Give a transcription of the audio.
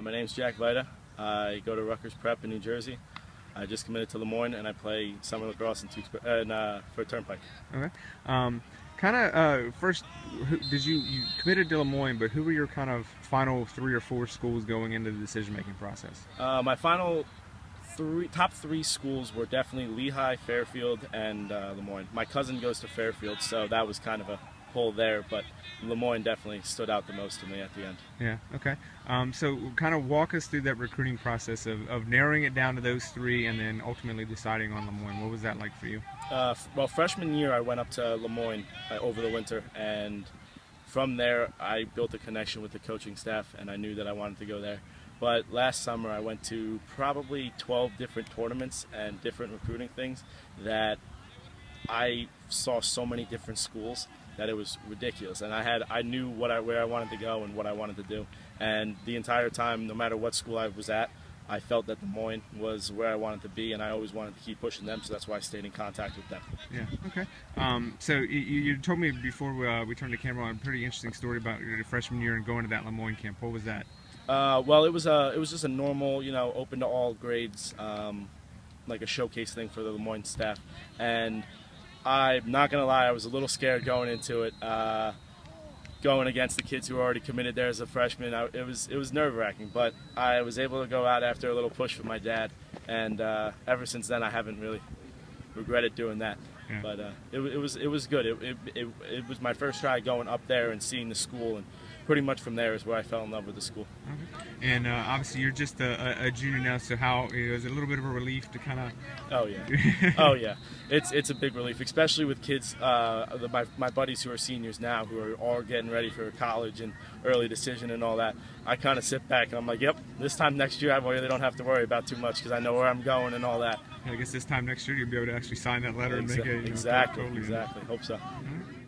My name's Jack Vajda. I go to Rutgers Prep in New Jersey. I just committed to LeMoyne, and I play summer lacrosse for Turnpike. Okay. First, you committed to LeMoyne, but who were your kind of final 3 or 4 schools going into the decision-making process? My final top 3 schools were definitely Lehigh, Fairfield, and LeMoyne. My cousin goes to Fairfield, so that was kind of a pull there, but LeMoyne definitely stood out the most to me at the end. Yeah, okay. So kind of walk us through that recruiting process of narrowing it down to those 3 and then ultimately deciding on LeMoyne. What was that like for you? Well, freshman year I went up to LeMoyne over the winter, and from there I built a connection with the coaching staff, and I knew that I wanted to go there. But last summer I went to probably 12 different tournaments and different recruiting things that I saw so many different schools that it was ridiculous, and I knew where I wanted to go and what I wanted to do, and the entire time, no matter what school I was at, I felt that LeMoyne was where I wanted to be, and I always wanted to keep pushing them, so that's why I stayed in contact with them. Yeah, okay. So you told me before we turned the camera on a pretty interesting story about your freshman year and going to that LeMoyne camp. What was that? Well, it was just a normal, open to all grades, like a showcase thing for the LeMoyne staff, and I'm not gonna lie, I was a little scared going into it, going against the kids who were already committed there as a freshman. It was nerve-wracking, but I was able to go out after a little push from my dad, and ever since then I haven't really regretted doing that. Yeah. But it was good. It was my first try going up there and seeing the school, and pretty much from there is where I fell in love with the school. Okay. And obviously you're just a junior now, so how is it a little bit of a relief to kind of? Oh yeah, oh yeah. It's a big relief, especially with kids, my buddies who are seniors now, who are all getting ready for college and early decision and all that. I kind of sit back and I'm like, yep, this time next year I really don't have to worry about too much because I know where I'm going and all that. I guess this time next year you'll be able to actually sign that letter and make it. Exactly. Hope so. Mm-hmm.